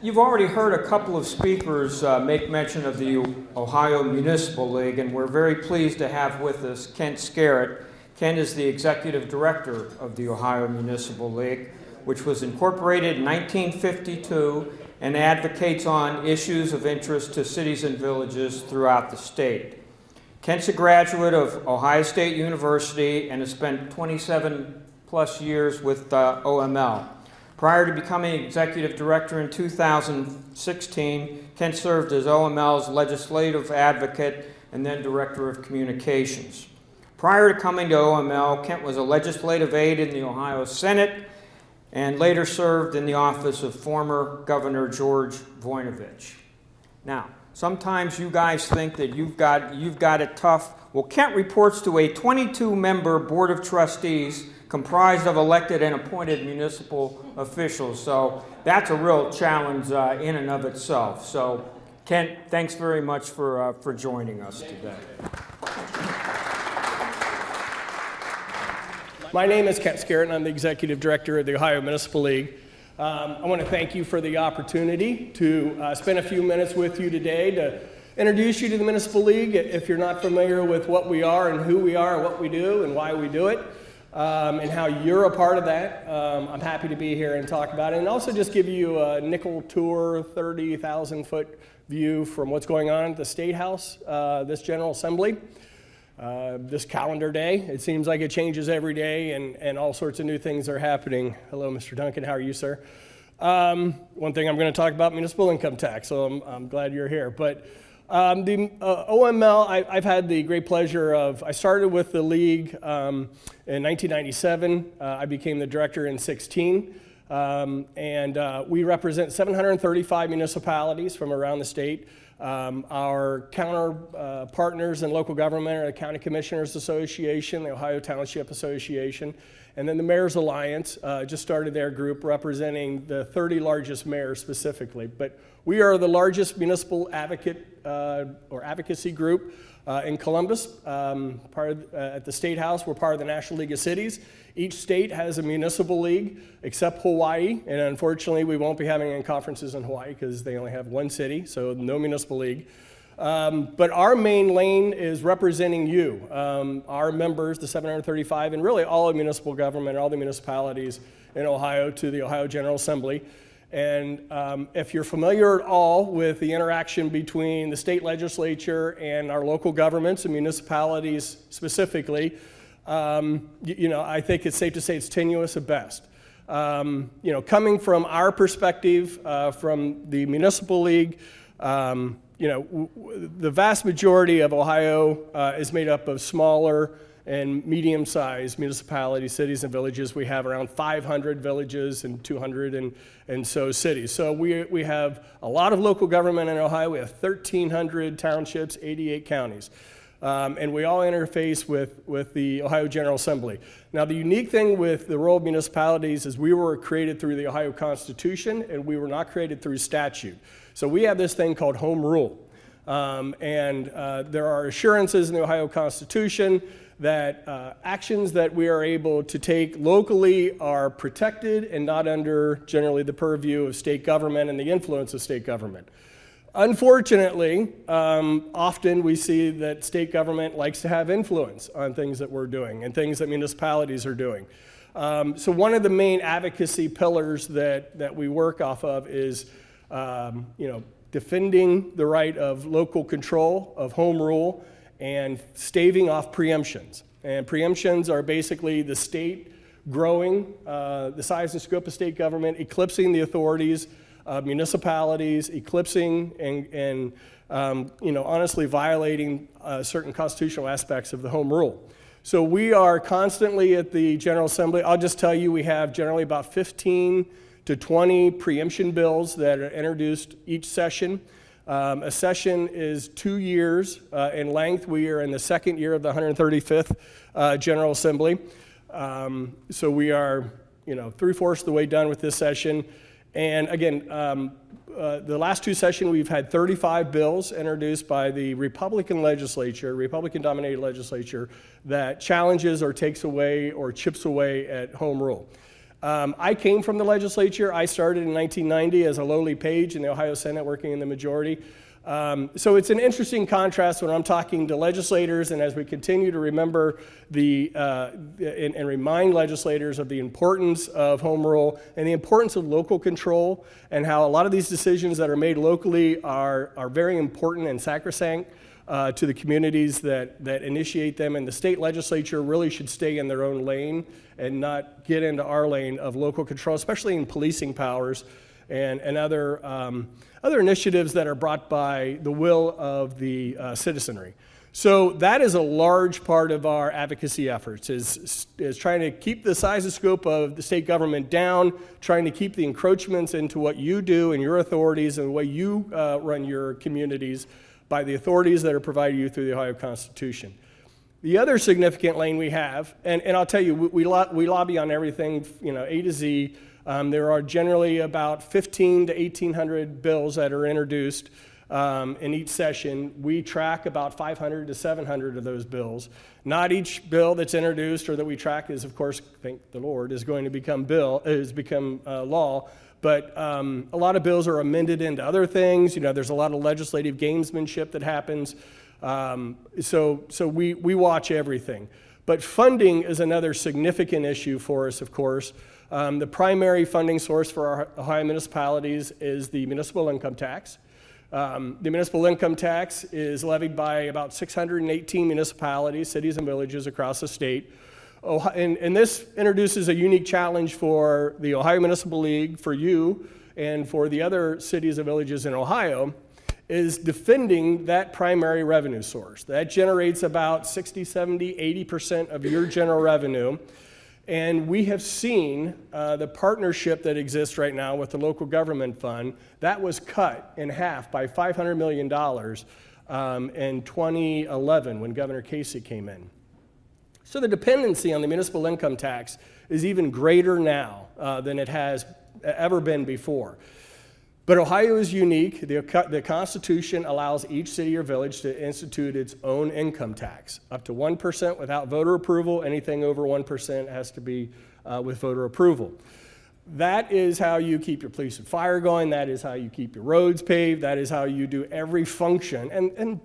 You've already heard a couple of speakers make mention of the Ohio Municipal League, and we're very pleased to have with us Kent Scarrett. Kent is the executive director of the Ohio Municipal League, which was incorporated in 1952 and advocates on issues of interest to cities and villages throughout the state. Kent's a graduate of Ohio State University and has spent 27 plus years with OML. Prior to becoming executive director in 2016, Kent served as OML's legislative advocate and then director of communications. Prior to coming to OML, Kent was a legislative aide in the Ohio Senate and later served in the office of former Governor George Voinovich. Now, sometimes you guys think that you've got it tough. Well, Kent reports to a 22-member board of trustees comprised of elected and appointed municipal officials. So that's a real challenge in and of itself. So Kent, thanks very much for joining us today. My name is Kent Scarrett, and I'm the executive director of the Ohio Municipal League. I want to thank you for the opportunity to spend a few minutes with you today to introduce you to the Municipal League if you're not familiar with what we are and who we are, what we do and why we do it. And how you're a part of that. I'm happy to be here and talk about it, and also just give you a nickel tour, 30,000-foot view from what's going on at the State House, this General Assembly, this calendar day. It seems like it changes every day, and all sorts of new things are happening. Hello, Mr. Duncan. How are you, sir? One thing I'm going to talk about municipal income tax, so I'm glad you're here. But the OML, I've had the great pleasure of, I started with the league in 1997. I became the director in 2016. And we represent 735 municipalities from around the state. Our counter partners in local government are the County Commissioners Association, the Ohio Township Association, and then the Mayor's Alliance just started their group representing the 30 largest mayors specifically. But we are the largest municipal advocate or advocacy group in Columbus. At the State House, we're part of the National League of Cities. Each state has a municipal league except Hawaii, and unfortunately we won't be having any conferences in Hawaii because they only have one city, so no municipal league. But our main lane is representing you, our members, the 735, and really all of municipal government, all the municipalities in Ohio to the Ohio General Assembly. And if you're familiar at all with the interaction between the state legislature and our local governments and municipalities specifically, I think it's safe to say it's tenuous at best. Coming from our perspective, from the Municipal League, the vast majority of Ohio is made up of smaller and medium-sized municipalities, cities, and villages. We have around 500 villages and 200 and so cities. So we have a lot of local government in Ohio. We have 1,300 townships, 88 counties. And we all interface with the Ohio General Assembly. Now, the unique thing with the role of municipalities is we were created through the Ohio Constitution, and we were not created through statute. So we have this thing called home rule. There are assurances in the Ohio Constitution that actions that we are able to take locally are protected and not under generally the purview of state government and the influence of state government. Unfortunately, often we see that state government likes to have influence on things that we're doing and things that municipalities are doing. So one of the main advocacy pillars that we work off of is defending the right of local control, of home rule, and staving off preemptions. And preemptions are basically the state growing, the size and scope of state government, eclipsing the authorities of municipalities, eclipsing and honestly violating certain constitutional aspects of the home rule. So we are constantly at the General Assembly. I'll just tell you we have generally about 15 to 20 preemption bills that are introduced each session. A session is 2 years in length. We are in the second year of the 135th General Assembly. So we are, 3/4 of the way done with this session. And again, the last two sessions we've had 35 bills introduced by the Republican legislature, Republican-dominated legislature, that challenges or takes away or chips away at home rule. I came from the legislature. I started in 1990 as a lowly page in the Ohio Senate working in the majority. So it's an interesting contrast when I'm talking to legislators, and as we continue to remember and remind legislators of the importance of home rule and the importance of local control, and how a lot of these decisions that are made locally are very important and sacrosanct to the communities that initiate them, and the state legislature really should stay in their own lane and not get into our lane of local control, especially in policing powers and other initiatives that are brought by the will of the citizenry. So that is a large part of our advocacy efforts, is trying to keep the size and scope of the state government down, trying to keep the encroachments into what you do and your authorities and the way you run your communities by the authorities that are provided you through the Ohio Constitution. The other significant lane we have, and I'll tell you, we lobby on everything, A to Z. There are generally about 1,500 to 1,800 bills that are introduced in each session. We track about 500 to 700 of those bills. Not each bill that's introduced or that we track is, of course, thank the Lord, is going to become law. But a lot of bills are amended into other things. There's a lot of legislative gamesmanship that happens. So we watch everything. But funding is another significant issue for us, of course. The primary funding source for our Ohio municipalities is the municipal income tax. The municipal income tax is levied by about 618 municipalities, cities, and villages across the state. And this introduces a unique challenge for the Ohio Municipal League, for you, and for the other cities and villages in Ohio, is defending that primary revenue source. That generates about 60, 70, 80% of your general revenue. And we have seen the partnership that exists right now with the local government fund. That was cut in half by $500 million in 2011 when Governor Casey came in. So the dependency on the municipal income tax is even greater now than it has ever been before. But Ohio is unique. The Constitution allows each city or village to institute its own income tax, up to 1% without voter approval. Anything over 1% has to be with voter approval. That is how you keep your police and fire going. That is how you keep your roads paved. That is how you do every function. And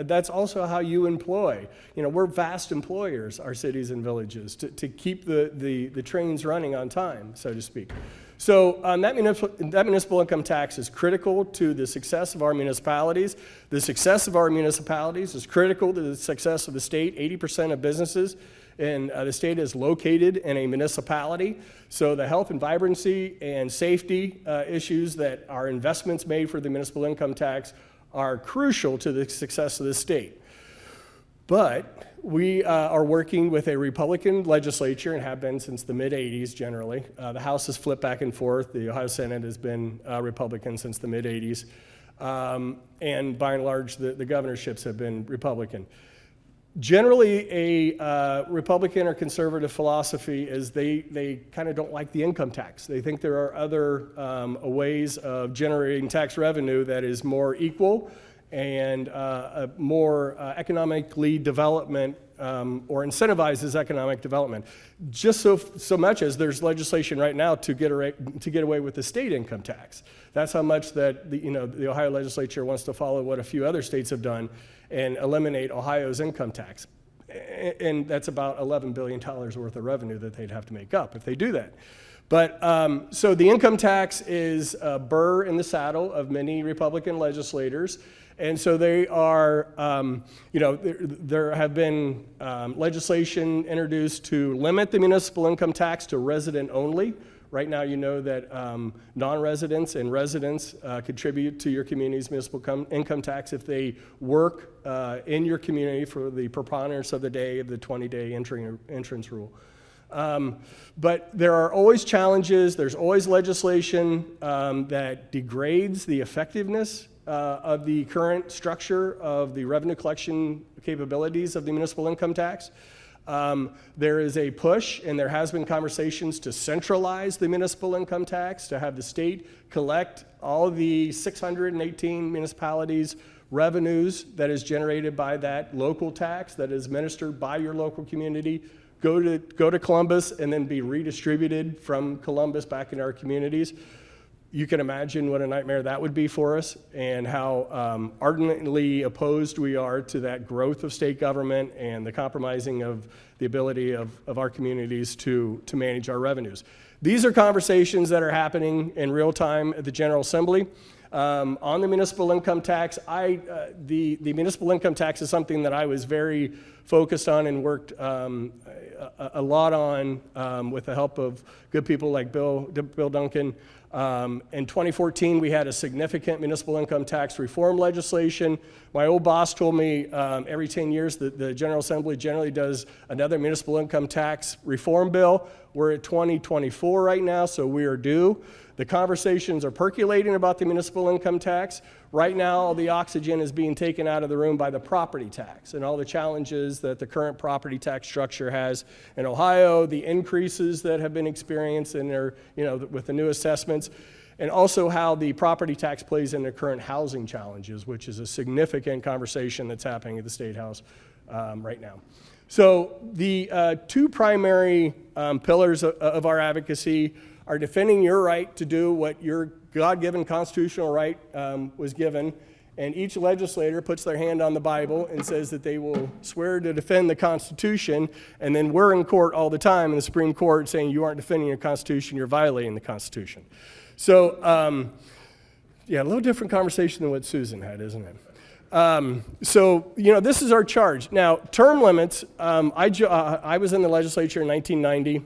that's also how you employ. We're vast employers, our cities and villages, to keep the trains running on time, so to speak. So that municipal income tax is critical to the success of our municipalities. The success of our municipalities is critical to the success of the state. 80% of businesses in the state is located in a municipality. So the health and vibrancy and safety issues that our investments made for the municipal income tax are crucial to the success of the state. But we are working with a Republican legislature and have been since the mid-'80s generally. The House has flipped back and forth. The Ohio Senate has been Republican since the mid-'80s. And by and large, the governorships have been Republican. Generally, a Republican or conservative philosophy is they kind of don't like the income tax. They think there are other ways of generating tax revenue that is more equal and more economically development or incentivizes economic development. Just so much as there's legislation right now to get away with the state income tax. That's how much that the Ohio legislature wants to follow what a few other states have done and eliminate Ohio's income tax. And that's about $11 billion worth of revenue that they'd have to make up if they do that. But so the income tax is a burr in the saddle of many Republican legislators. And so they are, there have been legislation introduced to limit the municipal income tax to resident only. Right now, you know that non-residents and residents contribute to your community's municipal income tax if they work in your community for the preponderance of the day of the 20-day entrance rule. But there are always challenges. There's always legislation that degrades the effectiveness of the current structure of the revenue collection capabilities of the municipal income tax. There is a push, and there has been conversations to centralize the municipal income tax, to have the state collect all of the 618 municipalities' revenues that is generated by that local tax that is administered by your local community, go to Columbus and then be redistributed from Columbus back into our communities. You can imagine what a nightmare that would be for us, and how ardently opposed we are to that growth of state government and the compromising of the ability of our communities to manage our revenues. These are conversations that are happening in real time at the General Assembly. On the municipal income tax, the municipal income tax is something that I was very focused on and worked a lot on with the help of good people like Bill Duncan. In 2014, we had a significant municipal income tax reform legislation. My old boss told me every 10 years that the General Assembly generally does another municipal income tax reform bill. We're at 2024 right now, so we are due. The conversations are percolating about the municipal income tax. Right now, all the oxygen is being taken out of the room by the property tax and all the challenges that the current property tax structure has in Ohio, the increases that have been experienced in their, with the new assessments, and also how the property tax plays into current housing challenges, which is a significant conversation that's happening at the State House right now. So the two primary pillars of our advocacy are defending your right to do what your God-given constitutional right was given, and each legislator puts their hand on the Bible and says that they will swear to defend the Constitution, and then we're in court all the time in the Supreme Court saying you aren't defending your Constitution, you're violating the Constitution. So, yeah, a little different conversation than what Susan had, isn't it? So, this is our charge. Now, term limits, I was in the legislature in 1990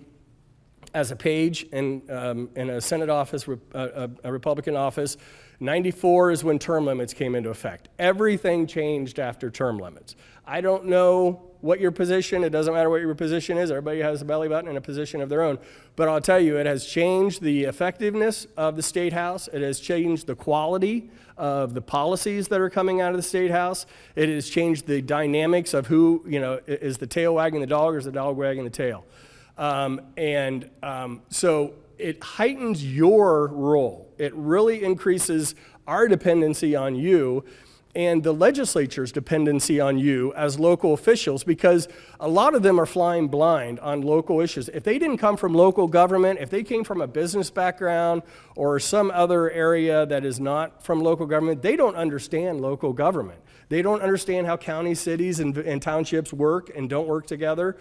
as a page in a Senate office, a Republican office. 94 is when term limits came into effect. Everything changed after term limits. I don't know what your position, it doesn't matter what your position is, everybody has a belly button and a position of their own, but I'll tell you, it has changed the effectiveness of the State House, it has changed the quality of the policies that are coming out of the State House, it has changed the dynamics of who, is the tail wagging the dog or is the dog wagging the tail. So it heightens your role. It really increases our dependency on you and the legislature's dependency on you as local officials, because a lot of them are flying blind on local issues. If they didn't come from local government, if they came from a business background or some other area that is not from local government, they don't understand local government. They don't understand how counties, cities, and townships work and don't work together.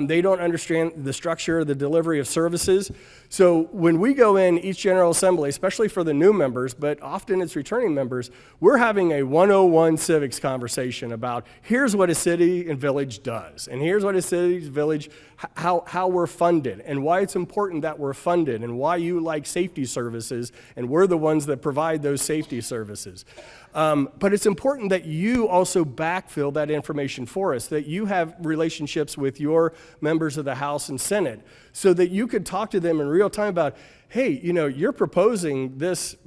They don't understand the structure, the delivery of services. So when we go in each General Assembly, especially for the new members, but often it's returning members, we're having a 101 civics conversation about here's what a city and village does, and here's what a city and village, how we're funded, and why it's important that we're funded, and why you like safety services, and we're the ones that provide those safety services. But it's important that you also backfill that information for us, that you have relationships with your members of the House and Senate, so that you could talk to them in real time about, hey, you're proposing this,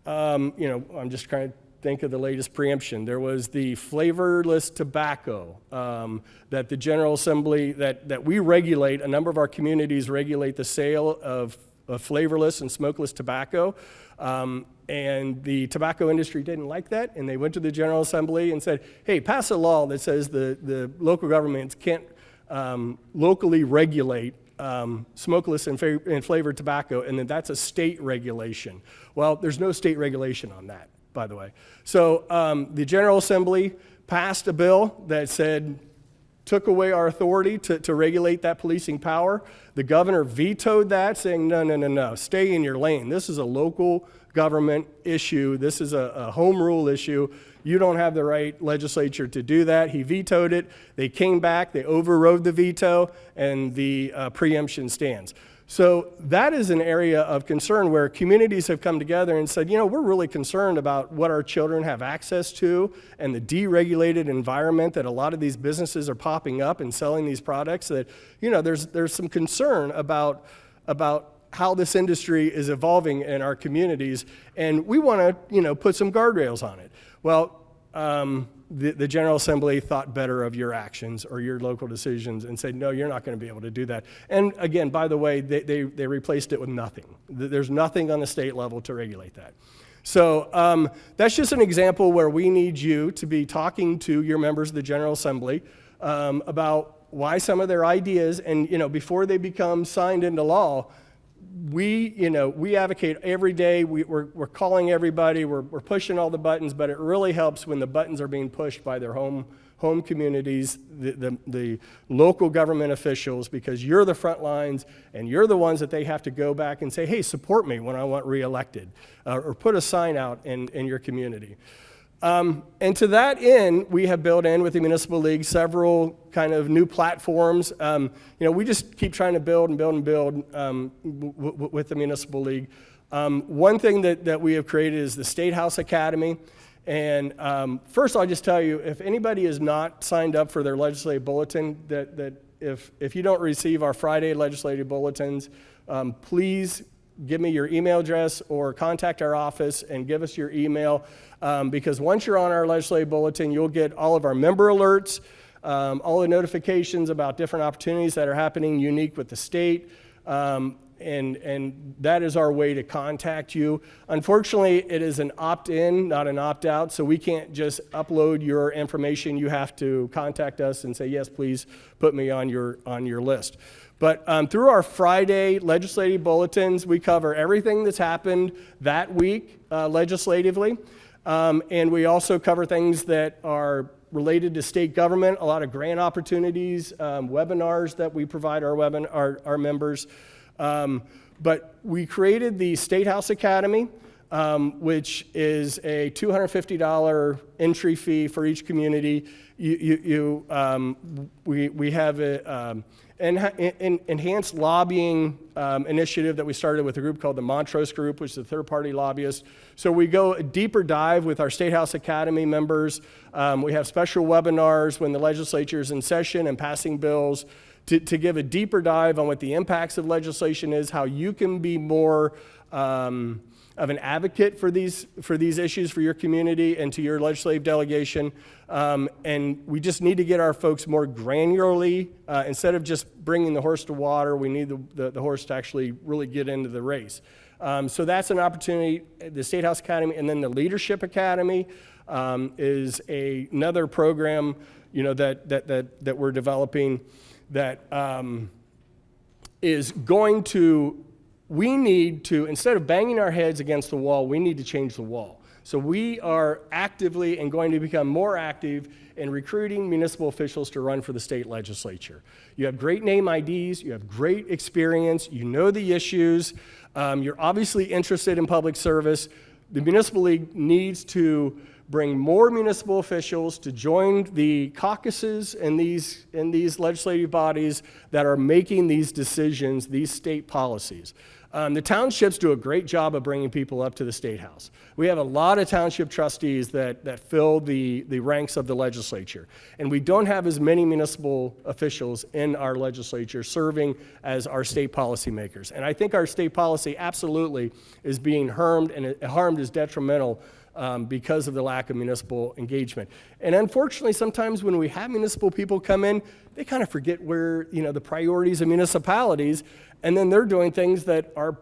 I'm just trying to think of the latest preemption. There was the flavorless tobacco that the General Assembly, that we regulate, a number of our communities regulate the sale of flavorless and smokeless tobacco. And the tobacco industry didn't like that, and they went to the General Assembly and said, hey, pass a law that says the local governments can't locally regulate smokeless and flavored tobacco, and then that's a state regulation. Well, there's no state regulation on that, by the way. So the General Assembly passed a bill that took away our authority to regulate that policing power. The governor vetoed that, saying, no, stay in your lane. This is a local government issue. This is a home rule issue. You don't have the right legislature to do that. He vetoed it. They came back, they overrode the veto, and the preemption stands. So that is an area of concern where communities have come together and said, we're really concerned about what our children have access to and the deregulated environment that a lot of these businesses are popping up and selling these products, that, there's some concern about how this industry is evolving in our communities, and we want to, put some guardrails on it. Well, the General Assembly thought better of your actions or your local decisions and said, no, you're not going to be able to do that. And again, by the way, they replaced it with nothing. There's nothing on the state level to regulate that. So that's just an example where we need you to be talking to your members of the General Assembly about why some of their ideas, and before they become signed into law, we advocate every day. We're calling everybody. We're pushing all the buttons, but it really helps when the buttons are being pushed by their home communities, the local government officials, because you're the front lines and you're the ones that they have to go back and say, hey, support me when I want reelected, or put a sign out in your community. And to that end, we have built in with the Municipal League several kind of new platforms. We just keep trying to build and build and build with the Municipal League. One thing that we have created is the State House Academy. And first, I'll just tell you, if anybody is not signed up for their legislative bulletin, that if you don't receive our Friday legislative bulletins, please give me your email address or contact our office and give us your email, because once you're on our legislative bulletin, you'll get all of our member alerts, all the notifications about different opportunities that are happening unique with the state, and that is our way to contact you. Unfortunately, it is an opt-in, not an opt-out, so we can't just upload your information. You have to contact us and say, yes, please put me on your list. But through our Friday legislative bulletins, we cover everything that's happened that week legislatively. And we also cover things that are related to state government, a lot of grant opportunities, webinars that we provide our members. But we created the State House Academy, which is a $250 entry fee for each community. We have an enhanced lobbying initiative that we started with a group called the Montrose Group, which is a third-party lobbyist. So we go a deeper dive with our State House Academy members. We have special webinars when the legislature is in session and passing bills to give a deeper dive on what the impacts of legislation is, how you can be more of an advocate for these issues for your community and to your legislative delegation. And we just need to get our folks more granularly. Instead of just bringing the horse to water, we need the horse to actually really get into the race. So that's an opportunity. The State House Academy, and then the Leadership Academy is another program that we're developing that is going to, we need to, instead of banging our heads against the wall, we need to change the wall. So we are actively and going to become more active in recruiting municipal officials to run for the state legislature. You have great name IDs, you have great experience, you know the issues, you're obviously interested in public service. The Municipal League needs to bring more municipal officials to join the caucuses in these legislative bodies that are making these decisions, these state policies. The townships do a great job of bringing people up to the State House. We have a lot of township trustees that fill the ranks of the legislature. And we don't have as many municipal officials in our legislature serving as our state policymakers. And I think our state policy absolutely is being harmed, and harmed is detrimental because of the lack of municipal engagement. And unfortunately, sometimes when we have municipal people come in, they kind of forget where, the priorities of municipalities, and then they're doing things that are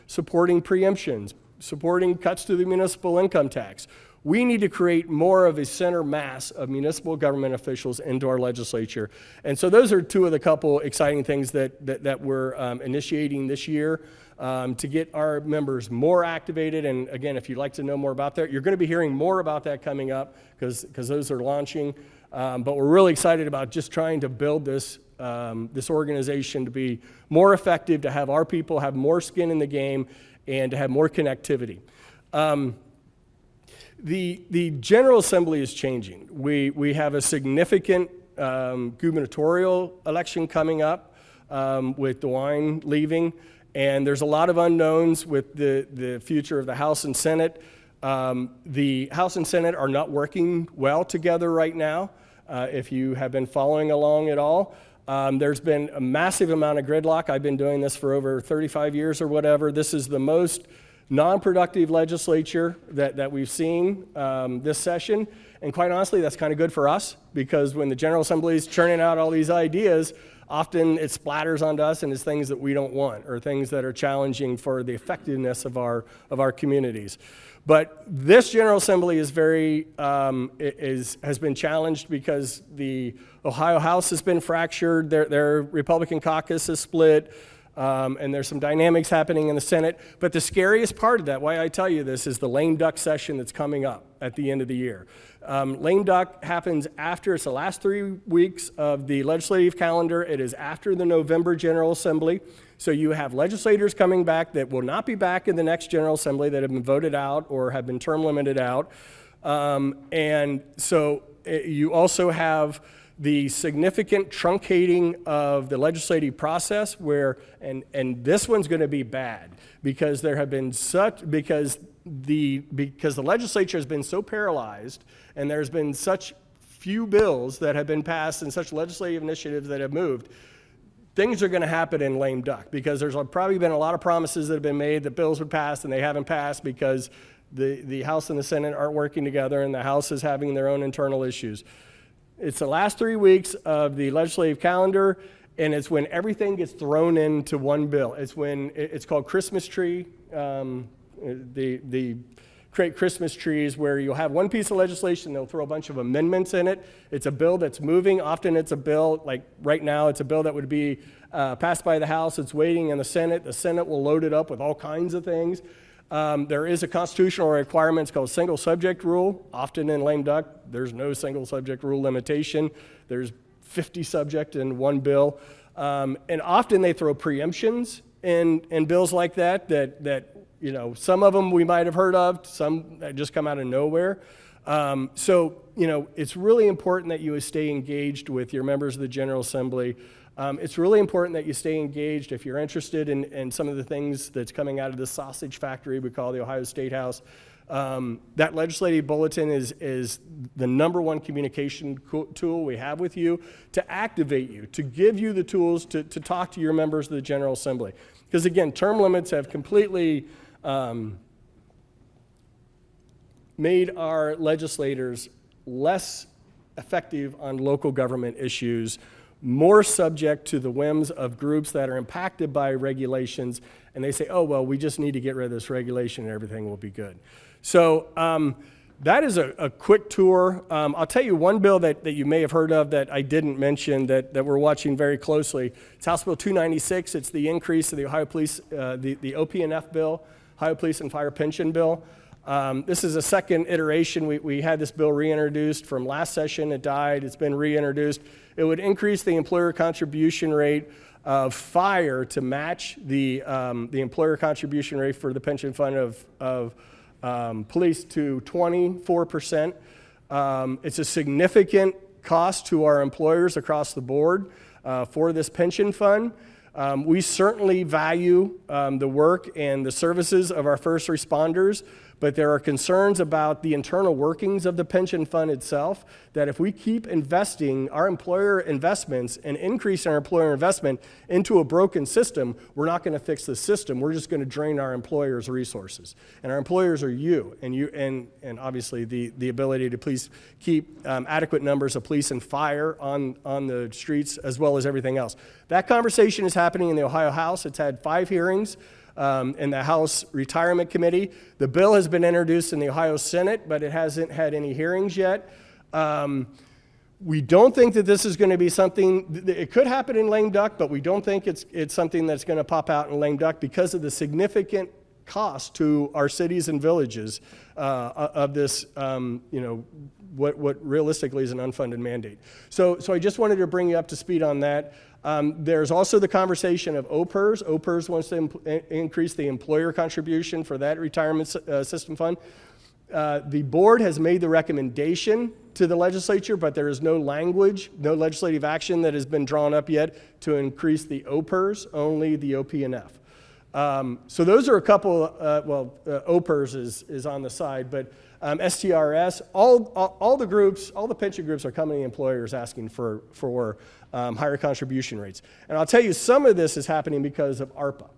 supporting preemptions, supporting cuts to the municipal income tax. We need to create more of a center mass of municipal government officials into our legislature. And so those are two of the couple exciting things that we're initiating this year. To get our members more activated. And again, if you'd like to know more about that, you're going to be hearing more about that coming up because those are launching. But we're really excited about just trying to build this organization to be more effective, to have our people have more skin in the game, and to have more connectivity. The General Assembly is changing. We have a significant gubernatorial election coming up with DeWine leaving. And there's a lot of unknowns with the future of the House and Senate. The House and Senate are not working well together right now, if you have been following along at all. There's been a massive amount of gridlock. I've been doing this for over 35 years or whatever. This is the most non-productive legislature that we've seen this session. And quite honestly, that's kind of good for us, because when the General Assembly is churning out all these ideas, often it splatters onto us and is things that we don't want or things that are challenging for the effectiveness of our communities. But this General Assembly is has been challenged because the Ohio House has been fractured, their Republican caucus is split, and there's some dynamics happening in the Senate. But the scariest part of that, why I tell you this, is the lame duck session that's coming up at the end of the year. Lame duck happens after, it's the last 3 weeks of the legislative calendar. It is after the November General Assembly. So you have legislators coming back that will not be back in the next General Assembly that have been voted out or have been term limited out. And so you also have the significant truncating of the legislative process where, and this one's going to be bad because there have been because the legislature has been so paralyzed and there's been such few bills that have been passed and such legislative initiatives that have moved. Things are going to happen in lame duck because there's probably been a lot of promises that have been made that bills would pass and they haven't passed because the House and the Senate aren't working together and the House is having their own internal issues. It's the last 3 weeks of the legislative calendar, and it's when everything gets thrown into one bill. It's when it's called Christmas tree, the create Christmas trees where you'll have one piece of legislation, they'll throw a bunch of amendments in it. It's a bill that's moving. Often it's a bill, like right now, it's a bill that would be passed by the House. It's waiting in the Senate. The Senate will load it up with all kinds of things. There is a constitutional requirement. It's called single subject rule. Often in lame duck, there's no single subject rule limitation. There's 50 subject in one bill. And often they throw preemptions in bills like that you know, some of them we might have heard of, some that just come out of nowhere. So, you know, it's really important that you stay engaged with your members of the General Assembly. It's really important that you stay engaged if you're interested in some of the things that's coming out of the sausage factory we call the Ohio State House. That legislative bulletin is the #1 communication tool we have with you to activate you, to give you the tools to talk to your members of the General Assembly. Because again, term limits have completely made our legislators less effective on local government issues, more subject to the whims of groups that are impacted by regulations, and they say, oh, well, we just need to get rid of this regulation and everything will be good. So that is a quick tour. I'll tell you one bill that you may have heard of that I didn't mention that we're watching very closely. It's House Bill 296. It's the increase of the Ohio Police, the OP&F bill, Ohio Police and Fire Pension Bill. This is a second iteration. We had this bill reintroduced from last session. It died. It's been reintroduced. It would increase the employer contribution rate of fire to match the employer contribution rate for the pension fund of police to 24%. It's a significant cost to our employers across the board for this pension fund. We certainly value the work and the services of our first responders, but there are concerns about the internal workings of the pension fund itself, that if we keep investing our employer investments and increase our employer investment into a broken system, we're not going to fix the system. We're just going to drain our employers' resources. And our employers are you, and obviously the ability to please keep adequate numbers of police and fire on the streets as well as everything else. That conversation is happening in the Ohio House. It's had 5 hearings. In the House Retirement Committee. The bill has been introduced in the Ohio Senate, but it hasn't had any hearings yet. We don't think that this is going to be something, it could happen in lame duck, but we don't think it's something that's going to pop out in lame duck because of the significant cost to our cities and villages of this, what realistically is an unfunded mandate. So I just wanted to bring you up to speed on that. There's also the conversation of OPERS. OPERS wants to increase the employer contribution for that retirement system fund. The board has made the recommendation to the legislature, but there is no language, no legislative action that has been drawn up yet to increase the OPERS, only the OP&F. So those are a couple, OPERS is on the side, but STRS, all the groups, all the pension groups are coming to employers asking for higher contribution rates. And I'll tell you, some of this is happening because of ARPA.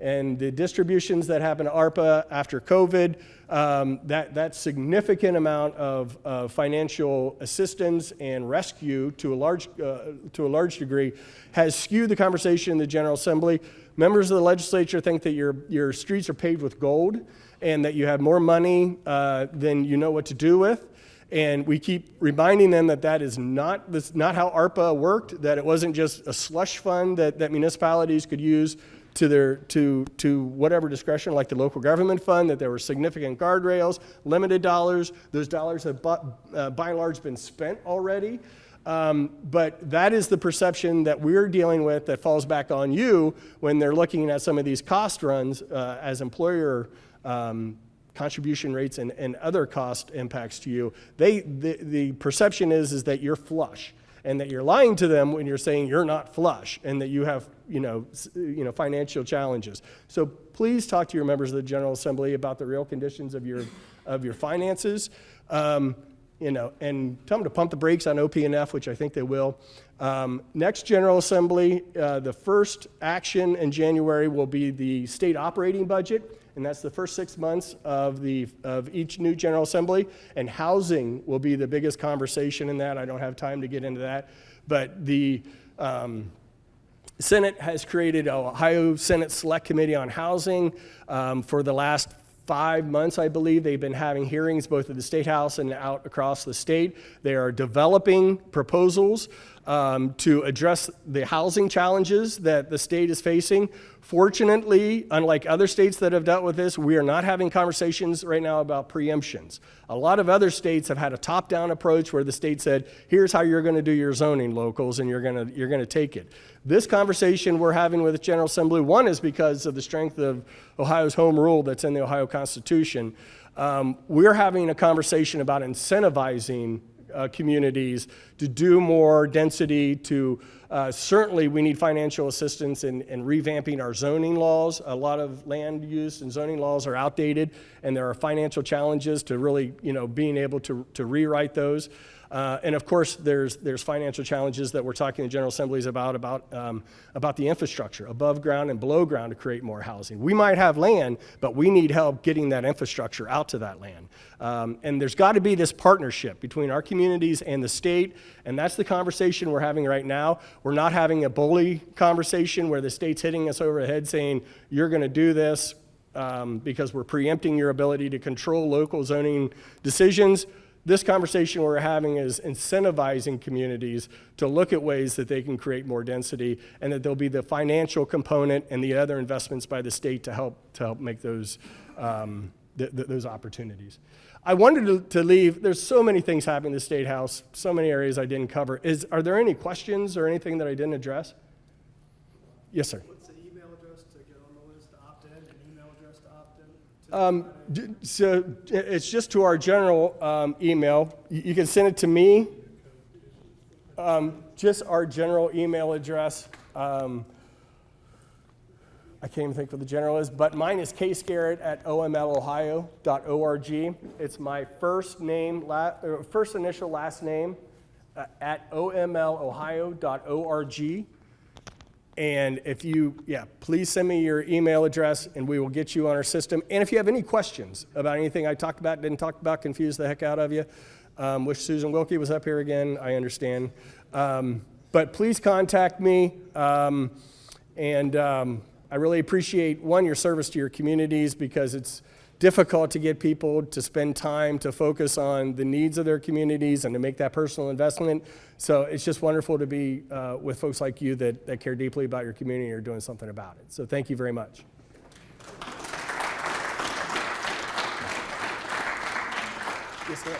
and the distributions that happened to ARPA after COVID, that significant amount of financial assistance and rescue to a large degree has skewed the conversation in the General Assembly. Members of the legislature think that your streets are paved with gold and that you have more money than you know what to do with. And we keep reminding them that that's not how ARPA worked, that it wasn't just a slush fund that municipalities could use to whatever discretion, like the local government fund, that there were significant guardrails, limited dollars. Those dollars have by and large been spent already. But that is the perception that we're dealing with that falls back on you when they're looking at some of these cost runs as employer contribution rates and other cost impacts to you. The perception is that you're flush, and that you're lying to them when you're saying you're not flush and that you have financial challenges. So please talk to your members of the General Assembly about the real conditions of your finances. And tell them to pump the brakes on OP&F, which I think they will. Next General Assembly, the first action in January will be the state operating budget, and that's the first 6 months of each new General Assembly. And housing will be the biggest conversation in that. I don't have time to get into that, but the Senate has created an Ohio Senate Select Committee on Housing for the last 5 months, I believe. They've been having hearings both at the State House and out across the state. They are developing proposals to address the housing challenges that the state is facing. Fortunately, unlike other states that have dealt with this, we are not having conversations right now about preemptions. A lot of other states have had a top-down approach where the state said, here's how you're going to do your zoning, locals, and you're going to take it. This conversation we're having with the General Assembly, one is because of the strength of Ohio's home rule that's in the Ohio Constitution. We're having a conversation about incentivizing communities to do more density, certainly we need financial assistance in revamping our zoning laws. A lot of land use and zoning laws are outdated, and there are financial challenges to really, being able to rewrite those. And of course, there's financial challenges that we're talking in General Assemblies about the infrastructure, above ground and below ground, to create more housing. We might have land, but we need help getting that infrastructure out to that land. And there's got to be this partnership between our communities and the state, and that's the conversation we're having right now. We're not having a bully conversation where the state's hitting us over the head saying, you're going to do this because we're preempting your ability to control local zoning decisions. This conversation we're having is incentivizing communities to look at ways that they can create more density, and that there'll be the financial component and the other investments by the state to help make those opportunities. I wanted to leave. There's so many things happening in the State House, so many areas I didn't cover. Are there any questions or anything that I didn't address? Yes, sir. What's the email address to get on the list to opt in, an email address to opt in? So it's just to our general email. You can send it to me, just our general email address. I can't even think what the general is, but mine is kscarrett@omlohio.org. It's my first initial, last name at omlohio.org. And please send me your email address and we will get you on our system. And if you have any questions about anything I talked about, didn't talk about, confused the heck out of you, wish Susan Wilkie was up here again, I understand. But please contact me. I really appreciate, one, your service to your communities, because it's difficult to get people to spend time to focus on the needs of their communities and to make that personal investment. So it's just wonderful to be with folks like you that care deeply about your community and are doing something about it. So thank you very much. Yes, sir.